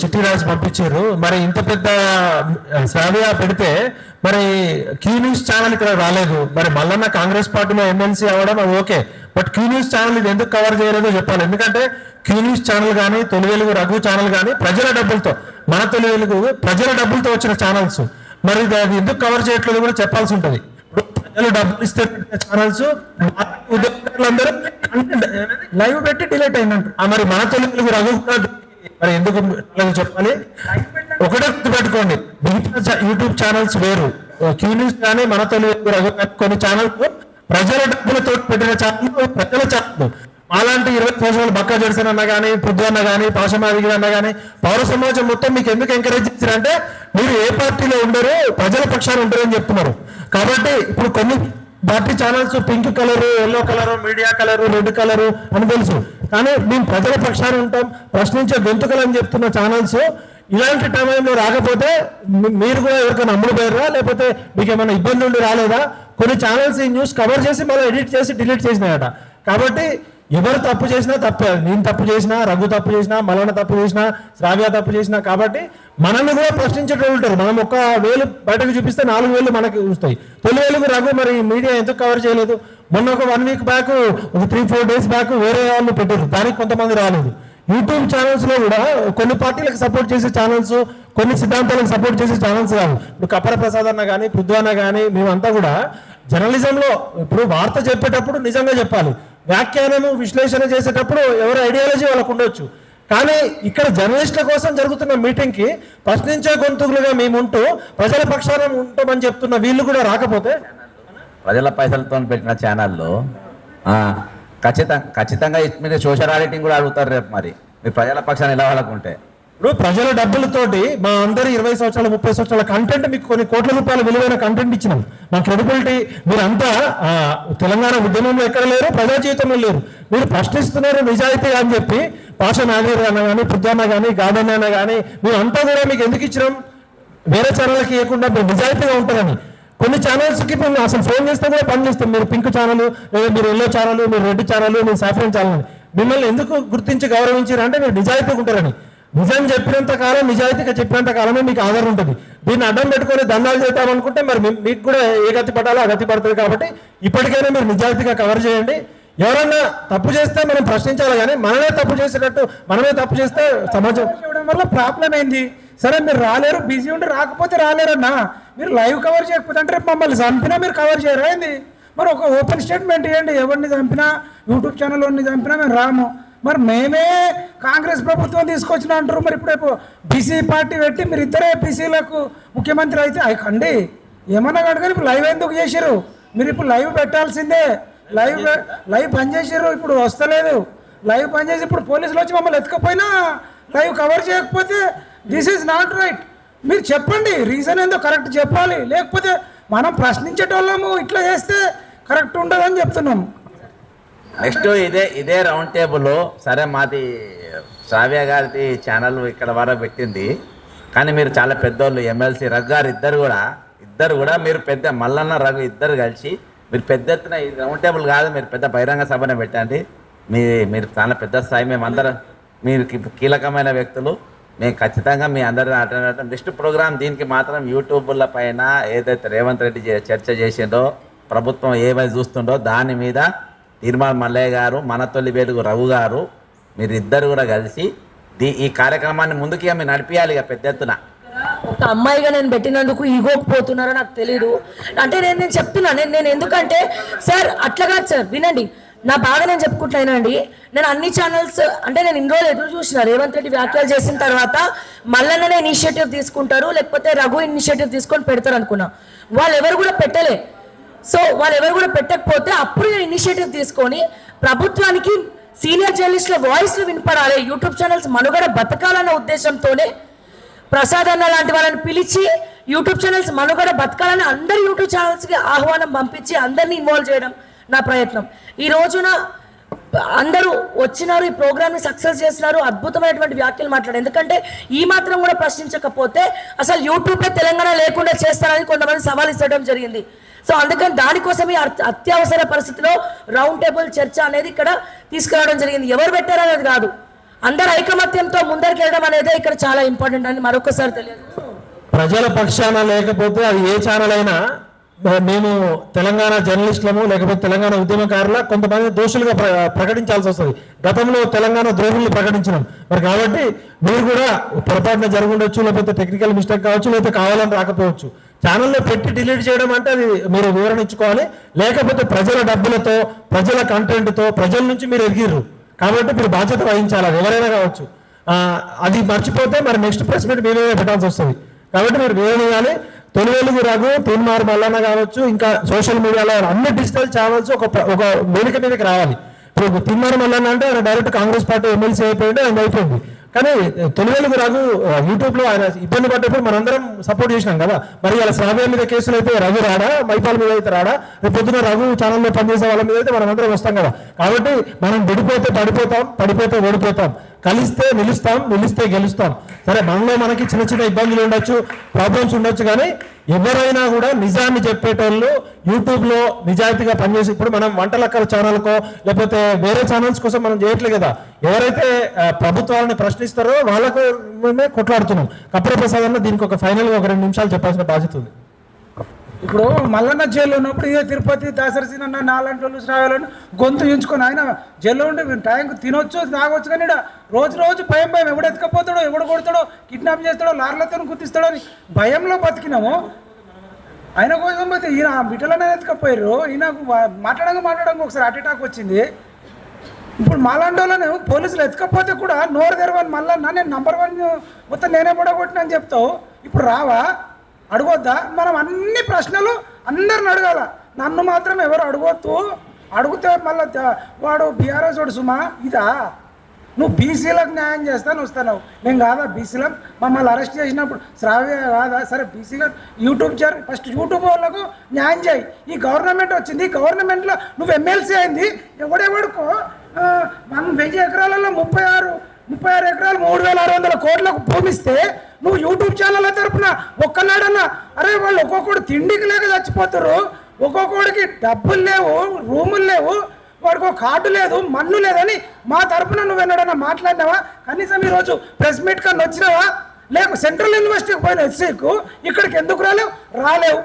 చిట్టి రాసి పంపించారు. మరి ఇంత పెద్ద శ్రావ్య పెడితే మరి క్యూ న్యూస్ ఛానల్ ఇక్కడ రాలేదు. మరి మల్లన్న కాంగ్రెస్ పార్టీలో ఎమ్మెల్సీ అవ్వడం అది okay, but Q news channel ఇది ఎందుకు కవర్ చేయలేదో చెప్పాలి. ఎందుకంటే క్యూ న్యూస్ ఛానల్ కానీ, తొలి వెలుగు రఘు ఛానల్ కానీ ప్రజల డబ్బులతో, మన తొలి వెలుగు ప్రజల డబ్బులతో వచ్చిన ఛానల్స్, మరి అది ఎందుకు కవర్ చేయట్లేదు కూడా చెప్పాల్సి ఉంటుంది. ఇప్పుడు ప్రజలు డబ్బులు ఇస్తే ఛానల్స్ ఉద్యోగులందరూ లైవ్ పెట్టి డిలీట్ అయినట్టు. మరి మన తొలి వెలుగు రఘు మరి ఎందుకు చెప్పాలి? ఒకటే గుర్తుపెట్టుకోండి, యూట్యూబ్ ఛానల్స్ వేరు, క్యూ న్యూస్ కానీ మన తొలి వెలుగు రఘు కొన్ని ఛానల్స్ ప్రజల డబ్బులతో పెట్టిన ఛానల్, ప్రజల ఛానల్. అలాంటి 20 సంవత్సరాలు బక్కా జడ్సన్ అన్న కానీ, పుద్దు అన్న కానీ, పాషమాదిగి అన్న కానీ, పౌర సమాజం మొత్తం మీకు ఎందుకు ఎంకరేజ్ చేశారంటే మీరు ఏ పార్టీలో ఉండరు, ప్రజల పక్షాన్ని ఉంటారు అని చెప్తున్నారు. కాబట్టి ఇప్పుడు కొన్ని party channels pink colour, yellow colour, media colour, red colour అని తెలుసు, కానీ మేము ప్రజల పక్షాన్ని ఉంటాం, ప్రశ్నించే గొంతుకలు అని చెప్తున్న ఛానల్స్ ఇలాంటి టైంలో రాకపోతే మీరు కూడా ఎవరికైనా అమ్ముడు పోయారా, లేకపోతే మీకు ఏమైనా ఇబ్బంది ఉండి రాలేదా? కొన్ని ఛానల్స్ ఈ న్యూస్ కవర్ చేసి మళ్ళీ ఎడిట్ చేసి డిలీట్ చేసినాయట. కాబట్టి ఎవరు తప్పు చేసినా తప్పే, నేను తప్పు చేసినా, రఘు తప్పు చేసినా, మల్లన్న తప్పు చేసినా, శ్రావ్య తప్పు చేసినా. కాబట్టి మనల్ని కూడా ప్రశ్నించేటోళ్ళు ఉంటారు. మనం 1,000 బయటకు చూపిస్తే 4,000 మనకి వస్తాయి. తొలి వెలుగు రఘు మరి మీడియా ఎందుకు కవర్ చేయలేదు? మొన్న ఒక 1 వీక్ బ్యాక్, ఒక 3-4 డేస్ బ్యాక్ వేరే వాళ్ళు పెట్టారు, దానికి కొంతమంది రాలేదు. యూట్యూబ్ ఛానల్స్ లో కూడా కొన్ని పార్టీలకు సపోర్ట్ చేసే ఛానల్స్, కొన్ని సిద్ధాంతాలకు సపోర్ట్ చేసే ఛానల్స్ కాదు. ఇప్పుడు కపర ప్రసాద్ అన్న కానీ, పృథ్వీ అన్న కానీ, మేమంతా కూడా జర్నలిజంలో ఇప్పుడు వార్త చెప్పేటప్పుడు నిజంగా చెప్పాలి, వ్యాఖ్యానము విశ్లేషణ చేసేటప్పుడు ఎవరి ఐడియాలజీ వాళ్ళకు ఉండొచ్చు. కానీ ఇక్కడ జర్నలిస్టుల కోసం జరుగుతున్న మీటింగ్ కి ప్రశ్నించే గొంతులుగా మేముంటూ ప్రజల పక్షాన ఉంటామని చెప్తున్న వీళ్ళు కూడా రాకపోతే, ప్రజల పైసలతో పెట్టిన ఛానల్లో ఖచ్చితంగా మీరు సోషల్ ఆడిటింగ్ కూడా అడుగుతారు రేపు. మరి మీరు ప్రజల పక్షాన్ని ఎలా వాళ్ళకుంటే ఇప్పుడు ప్రజల డబ్బులతోటి మా అందరి 20 సంవత్సరాల 30 సంవత్సరాల కంటెంట్ మీకు కొన్ని కోట్ల రూపాయల విలువైన కంటెంట్ ఇచ్చినాం. మా క్రెడిబిలిటీ మీరంతా తెలంగాణ ఉద్యమంలో ఎక్కడ లేరు, ప్రజా జీవితంలో లేరు. మీరు ప్రశ్నిస్తున్నారు నిజాయితీ అని చెప్పి పాష నాగేర్ అన్న కానీ, పుద్దన్న కానీ, గార్డెన్ అన్న కానీ మేమంతా కూడా మీకు ఎందుకు ఇచ్చినాం? వేరే ఛానల్కి ఇవ్వకుండా మీరు నిజాయితీగా ఉంటారని. కొన్ని ఛానల్స్కి మేము అసలు ఫోన్ చేస్తే కూడా పని చేస్తాం. మీరు పింక్ ఛానల్, లేదా మీరు ఎల్లో ఛానల్, మీరు రెడ్ ఛానల్, మీరు సాఫ్రాన్ ఛానల్, మిమ్మల్ని ఎందుకు గుర్తించి గౌరవించారు అంటే మీరు నిజాయితీగా ఉంటారని. నిజం చెప్పినంత కాలం, నిజాయితీగా చెప్పినంత కాలమే మీకు ఆధారం ఉంటుంది. దీన్ని అడ్డం పెట్టుకొని దండాలు చేద్దామనుకుంటే మరి మీకు కూడా ఏ గతి పడాలో ఆ గతి పడుతుంది. కాబట్టి ఇప్పటికైనా మీరు నిజాయితీగా కవర్ చేయండి. ఎవరన్నా తప్పు చేస్తే మనం ప్రశ్నించాలి, కానీ మనమే తప్పు చేసేటట్టు మనమే తప్పు చేస్తే సమాజం చేయడం వల్ల ప్రాబ్లం ఏంది? సరే మీరు రాలేరు, బిజీ ఉంటే రాకపోతే రాలేరన్నా, మీరు లైవ్ కవర్ చేయకపోతే అంటే రేపు మమ్మల్ని చంపినా మీరు కవర్ చేయరా ఏంది? మరి ఒక ఓపెన్ స్టేట్మెంట్ ఇవ్వండి, ఎవరిని చంపినా, యూట్యూబ్ ఛానల్ వాడిని చంపినా మేము రాము. మరి మేమే కాంగ్రెస్ ప్రభుత్వం తీసుకొచ్చిన అంటారు. మరి ఇప్పుడు బీసీ పార్టీ పెట్టి మీరు ఇద్దరే బీసీలకు ముఖ్యమంత్రి అయితే అయికండి ఏమన్నా కనుక ఇప్పుడు లైవ్ ఎందుకు చేశారు? మీరు ఇప్పుడు లైవ్ పెట్టాల్సిందే. లైవ్ బంద్ చేశారు, ఇప్పుడు వస్తలేదు. లైవ్ బంద్ చేసి ఇప్పుడు పోలీసులు వచ్చి మమ్మల్ని ఎత్తుకపోయినా లైవ్ కవర్ చేయకపోతే దిస్ ఈజ్ నాట్ రైట్. మీరు చెప్పండి, రీజన్ ఏందో కరెక్ట్ చెప్పాలి. లేకపోతే మనం ప్రశ్నించేటోళ్ళము ఇట్లా చేస్తే కరెక్ట్ ఉండదని చెప్తున్నాం. నెక్స్ట్ ఇదే రౌండ్ టేబుల్. సరే మాది శ్రావ్య గారిది ఛానల్ ఇక్కడ వరకు పెట్టింది, కానీ మీరు చాలా పెద్దోళ్ళు, ఎమ్మెల్సీ రఘు గారు ఇద్దరు కూడా మీరు పెద్ద మల్లన్న రఘు ఇద్దరు కలిసి మీరు పెద్ద ఎత్తున ఈ రౌండ్ టేబుల్ కాదు, మీరు పెద్ద బహిరంగ సభనే పెట్టండి. మీరు చాలా పెద్ద స్థాయి, మేమందరం మీరు కీలకమైన వ్యక్తులు, మేము ఖచ్చితంగా మీ అందరిని అటెండ్. నెక్స్ట్ ప్రోగ్రామ్ దీనికి మాత్రం యూట్యూబ్ల పైన ఏదైతే రేవంత్ రెడ్డి చర్చ చేసిండో, ప్రభుత్వం ఏమైనా చూస్తుండో దాని మీద తీర్మాన్ మల్లయ్య గారు, మన తొలి వెలుగు రఘు గారు, మీరిద్దరు కూడా కలిసి ఈ కార్యక్రమాన్ని ముందుకి మీరు నడిపియాలి. ఇక పెద్ద ఎత్తున ఒక అమ్మాయిగా నేను పెట్టినందుకు ఈగోకి పోతున్నారో నాకు తెలీదు. అంటే నేను చెప్తున్నా, నేను ఎందుకంటే సార్ అట్లా కాదు సార్, వినండి నా బాగా నేను చెప్పుకుంటున్నానండి. నేను అన్ని ఛానల్స్ అంటే నేను ఇన్ని రోజులు ఎదురు చూసిన రేవంత్ రెడ్డి వ్యాఖ్యలు చేసిన తర్వాత మల్లన్ననే ఇనిషియేటివ్ తీసుకుంటారు, లేకపోతే రఘు ఇనిషియేటివ్ తీసుకొని పెడతారు అనుకున్నా. వాళ్ళు ఎవరు కూడా పెట్టలే. సో వాళ్ళు ఎవరు కూడా పెట్టకపోతే అప్పుడు నేను ఇనిషియేటివ్ తీసుకొని ప్రభుత్వానికి సీనియర్ జర్నలిస్టుల వాయిస్లు వినపడాలి, యూట్యూబ్ ఛానల్స్ మనుగడ బతకాలన్న ఉద్దేశంతోనే ప్రసాద్ అన్న లాంటి వాళ్ళని పిలిచి యూట్యూబ్ ఛానల్స్ మనుగడ బతకాలని అందరి యూట్యూబ్ ఛానల్స్కి ఆహ్వానం పంపించి అందరినీ ఇన్వాల్వ్ చేయడం నా ప్రయత్నం. ఈ రోజున అందరూ వచ్చినారు, ఈ ప్రోగ్రామ్ని సక్సెస్ చేస్తున్నారు, అద్భుతమైనటువంటి వ్యాఖ్యలు మాట్లాడారు. ఎందుకంటే ఈ మాత్రం కూడా ప్రశ్నించకపోతే అసలు యూట్యూబ్లో తెలంగాణ లేకుండా చేస్తారని కొంతమంది సవాల్ ఇచ్చడం జరిగింది. సో అందుకని దానికోసమే అత్యవసర పరిస్థితిలో రౌండ్ టేబుల్ చర్చ అనేది ఇక్కడ తీసుకురావడం జరిగింది. ఎవరు పెట్టారనేది కాదు, అందరు ఐకమత్యంతో ముందరికి వెళ్ళడం అనేది ఇక్కడ చాలా ఇంపార్టెంట్ అని మరొకసారి తెలియదు. ప్రజల పక్షాన లేకపోతే అది ఏ ఛానల్ అయినా మేము తెలంగాణ జర్నలిస్టులము లేకపోతే తెలంగాణ ఉద్యమకారుల కొంతమంది దోషులుగా ప్రకటించాల్సి వస్తుంది. గతంలో తెలంగాణ ద్రోహుల్ని ప్రకటించినాం మరి, కాబట్టి మీరు కూడా పొరపాటున జరుగుండొచ్చు, లేకపోతే టెక్నికల్ మిస్టేక్ కావచ్చు, లేకపోతే కావాలని రాకపోవచ్చు. ఛానల్లో పెట్టి డిలీట్ చేయడం అంటే అది మీరు వివరణ ఇచ్చుకోవాలి. లేకపోతే ప్రజల డబ్బులతో, ప్రజల కంటెంట్తో ప్రజల నుంచి మీరు ఎదిగిర్రు కాబట్టి మీరు బాధ్యత వహించాలి, అది ఎవరైనా కావచ్చు. అది మర్చిపోతే మరి నెక్స్ట్ ప్రెస్ మీట్ మీరే పెట్టాల్సి వస్తుంది. కాబట్టి మీరు వివరణ తొలి వెలుగు రఘు, తీన్మార్ మల్లన్న కావచ్చు, ఇంకా సోషల్ మీడియాలో అన్ని డిజిటల్ ఛానల్స్ ఒక వేదిక మీదకి రావాలి. ఇప్పుడు తీన్మార్ మల్లన్న అంటే ఆయన డైరెక్ట్ కాంగ్రెస్ పార్టీ ఎమ్మెల్సీ అయిపోయింది, ఆయన అయిపోయింది. కానీ తొలి వెలుగు రఘు యూట్యూబ్లో ఆయన ఇబ్బంది పడ్డప్పుడు మనందరం సపోర్ట్ చేసినాం కదా. మరి ఇలా శ్రావ్య మీద కేసులు అయితే రఘు రాడా, మైపాల్ మీద అయితే రాడా, రేపు పొద్దున రఘు ఛానల్లో పనిచేసే వాళ్ళ మీద అయితే మనం అందరం వస్తాం కదా. కాబట్టి మనం విడిపోతే పడిపోతాం, పడిపోతే ఓడిపోతాం, కలిస్తే నిలుస్తాం, నిలిస్తే గెలుస్తాం. సరే మనలో మనకి చిన్న చిన్న ఇబ్బందులు ఉండొచ్చు, ప్రాబ్లమ్స్ ఉండొచ్చు, కానీ ఎవరైనా కూడా నిజాన్ని చెప్పేటోళ్ళు యూట్యూబ్లో నిజాయితీగా పనిచేసి, ఇప్పుడు మనం వంటలక్కల ఛానల్కో లేకపోతే వేరే ఛానల్స్ కోసం మనం చేయట్లేదు కదా. ఎవరైతే ప్రభుత్వాలను ప్రశ్నిస్తారో వాళ్ళకు మేమే కొట్లాడుతున్నాం. కప్ర ప్రసాద్ అన్న దీనికి ఒక ఫైనల్గా ఒక 2 నిమిషాలు చెప్పాల్సిన బాధ్యత ఉంది. ఇప్పుడు మల్లన్న జైల్లో ఉన్నప్పుడు ఇదే తిరుపతి దాసరసీన నాలాంటి వాళ్ళు శ్రావ్యాలను గొంతు ఉంచుకొని ఆయన జైల్లో ఉండి టైంకి తినొచ్చు తాగొచ్చు, కానీ రోజు రోజు భయం ఎవడు ఎత్తుకపోతాడో, ఎవడు కొడతాడో, కిడ్నాప్ చేస్తాడో, లార్లతో గుర్తిస్తాడో అని భయంలో బతికినాము. ఆయన కోసం పోతే ఈయన బిడ్డలనే ఎత్తుకపోయారు. ఈయనకు మాట్లాడంగా ఒకసారి హార్ట్ అటాక్ వచ్చింది. ఇప్పుడు మాలాంటి వాళ్ళని పోలీసులు ఎత్తుకపోతే కూడా నోరు తెరవని మల్లన్న నేను నంబర్ 1 మొత్తం నేనే పొడగొట్టిన అని చెప్తావు. ఇప్పుడు రావా, అడగొద్దా? మనం అన్ని ప్రశ్నలు అందరిని అడగాల, నన్ను మాత్రం ఎవరు అడగొద్దు. అడిగితే మళ్ళీ వాడు బీఆర్ఎస్ వాడు సుమా ఇదా, నువ్వు బీసీలకు న్యాయం చేస్తాను వస్తున్నావు, నేను కాదా బీసీలకు మమ్మల్ని అరెస్ట్ చేసినప్పుడు శ్రావ్య కాదా? సరే బీసీలకు యూట్యూబ్ ఫస్ట్ యూట్యూబ్ వాళ్ళకు న్యాయం చేయి. ఈ గవర్నమెంట్ వచ్చింది, ఈ గవర్నమెంట్లో నువ్వు ఎమ్మెల్సీ అయింది, ఎవడెవడుకో 1000 ఎకరాలలో 36 ఎకరాలు 3600 కోట్లకు భూమిస్తే నువ్వు యూట్యూబ్ ఛానల్ తరపున ఒక్కనాడన్నా అరే వాళ్ళు ఒక్కొక్కడు తిండికి లేక చచ్చిపోతారు, ఒక్కొక్కడికి డబ్బులు లేవు, రూములు లేవు, వాడికి ఒక కార్డు లేదు, మన్ను లేదని మా తరపున నువ్వు ఎన్నడన్నా మాట్లాడినావా? కనీసం ఈరోజు ప్రెస్ మీట్ కన్నా వచ్చినావా? లేకు సెంట్రల్ యూనివర్సిటీకి పోయిన ఎస్సీకు ఇక్కడికి ఎందుకు రాలేవు?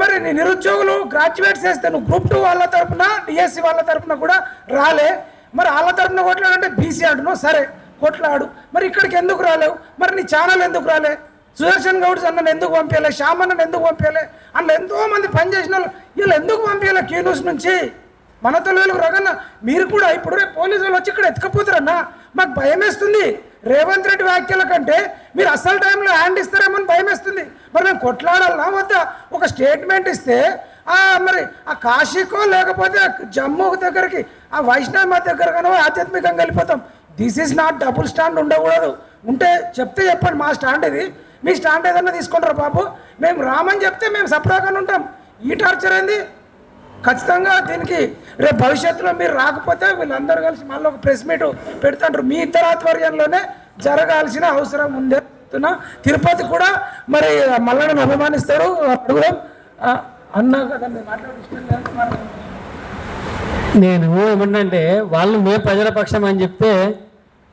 మరి నిరుద్యోగులు గ్రాడ్యుయేట్స్ చేస్తే నువ్వు గ్రూప్ 2 వాళ్ళ తరపున, డిఎస్సి వాళ్ళ తరపున కూడా రాలే. మరి వాళ్ళ తరపున కొట్లాడంటే బీసీ అంటున్నావు, సరే కొట్లాడు. మరి ఇక్కడికి ఎందుకు రాలేవు? మరి నీ ఛానల్ ఎందుకు రాలే? సుదర్శన్ గౌడ్ అన్నను ఎందుకు పంపించలే? శ్యామ్ అన్నను ఎందుకు పంపించలే? అందులో ఎంతోమంది పనిచేసిన వాళ్ళు వీళ్ళు ఎందుకు పంపించలే? క్యూ న్యూస్ నుంచి మన తొలివేలకు రగన్న మీరు కూడా ఇప్పుడు రేపు పోలీసు వాళ్ళు వచ్చి ఇక్కడ ఎత్తుకపోతారన్నా మాకు భయం వేస్తుంది. రేవంత్ రెడ్డి వ్యాఖ్యల కంటే మీరు అసలు టైంలో హ్యాండ్ ఇస్తారేమో అని భయం వేస్తుంది. మరి మేము కొట్లాడాలన్నా వద్దా? ఒక స్టేట్మెంట్ ఇస్తే మరి ఆ కాశీకో లేకపోతే జమ్మూ దగ్గరికి ఆ వైష్ణవ దగ్గరకనో ఆధ్యాత్మికంగా వెళ్ళిపోతాం. This is not double stand ఉండకూడదు. ఉంటే చెప్తే చెప్పండి మా స్టాండ్ ఇది, మీ స్టాండ్ ఏదన్నా తీసుకుంటారు బాబు. మేము రామని చెప్తే మేము సపరేట్గానే ఉంటాం. ఈ టార్చర్ ఏంది? ఖచ్చితంగా దీనికి రేపు భవిష్యత్తులో మీరు రాకపోతే వీళ్ళందరూ కలిసి మళ్ళీ ఒక ప్రెస్ మీట్ పెడతాంటారు. మీ ఇద్దరు ఆధ్వర్యంలోనే జరగాల్సిన అవసరం ఉంది. తిరుపతి కూడా మరి మల్లన్నను అభిమానిస్తాడు అడుగుదాం అన్నా కదా. నేను ఏమంటే వాళ్ళు మే ప్రజల పక్షం అని చెప్తే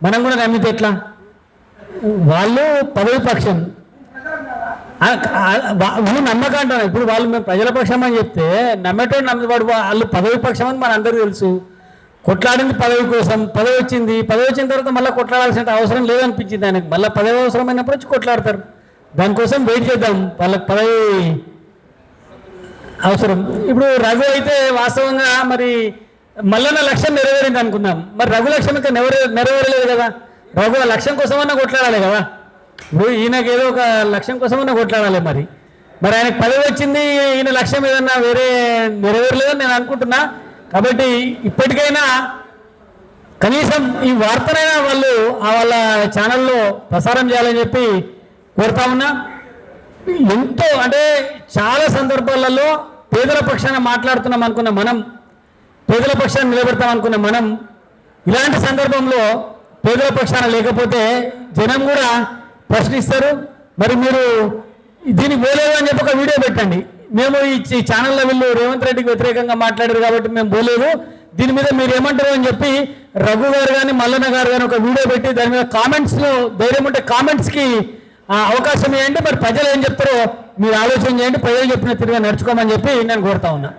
మనం కూడా నమ్మితే ఎట్లా? వాళ్ళు పదవి పక్షం నమ్మకం అంటారు. ఇప్పుడు వాళ్ళు మేము ప్రజల పక్షం అని చెప్తే నమ్మేటోడు నమ్మేవాడు, వాళ్ళు పదవి పక్షం అని మన అందరికీ తెలుసు. కొట్లాడింది పదవి కోసం, పదవి వచ్చింది, పదవి వచ్చిన తర్వాత మళ్ళీ కొట్లాడాల్సిన అవసరం లేదనిపించింది ఆయనకి. మళ్ళీ పదవి అవసరమైనప్పుడు వచ్చి కొట్లాడతారు. దానికోసం వెయిట్ చేద్దాం, వాళ్ళకి పదవి అవసరం. ఇప్పుడు రఘు అయితే వాస్తవంగా మరి మల్లన్న లక్ష్యం నెరవేరింది అనుకున్నాం. మరి రఘు లక్ష్యం ఇంకా నెరవేరలేదు కదా. రఘు ఆ లక్ష్యం కోసమన్నా కొట్లాడాలి కదా. ఇప్పుడు ఈయనకి ఏదో ఒక లక్ష్యం కోసమన్నా కొట్లాడాలి. మరి ఆయనకు పదవి వచ్చింది, ఈయన లక్ష్యం ఏదన్నా వేరే నెరవేరలేదని నేను అనుకుంటున్నా. కాబట్టి ఇప్పటికైనా కనీసం ఈ వార్తనైనా వాళ్ళు వాళ్ళ ఛానల్లో ప్రసారం చేయాలని చెప్పి కోరుతా ఉన్నా. ఎంతో అంటే చాలా సందర్భాలలో పేదల పక్షాన మాట్లాడుతున్నాం అనుకున్న మనం, పేదల పక్షాన్ని నిలబెడతాం అనుకున్న మనం, ఇలాంటి సందర్భంలో పేదల పక్షాన లేకపోతే జనం కూడా ప్రశ్నిస్తారు. మరి మీరు దీనికి పోలేదు అని చెప్పి ఒక వీడియో పెట్టండి. మేము ఈ ఛానల్లో వీళ్ళు రేవంత్ రెడ్డికి వ్యతిరేకంగా మాట్లాడారు కాబట్టి మేము పోలేదు, దీని మీద మీరు ఏమంటారు అని చెప్పి రఘు గారు కానీ మల్లన్న గారు కానీ ఒక వీడియో పెట్టి దాని మీద కామెంట్స్లో ధైర్యం ఉంటే కామెంట్స్కి అవకాశం ఇవ్వండి. మరి ప్రజలు ఏం చెప్తారో మీరు ఆలోచన చేయండి. ప్రజలు చెప్పిన తిరిగి నడుచుకోమని చెప్పి నేను కోరుతా ఉన్నా.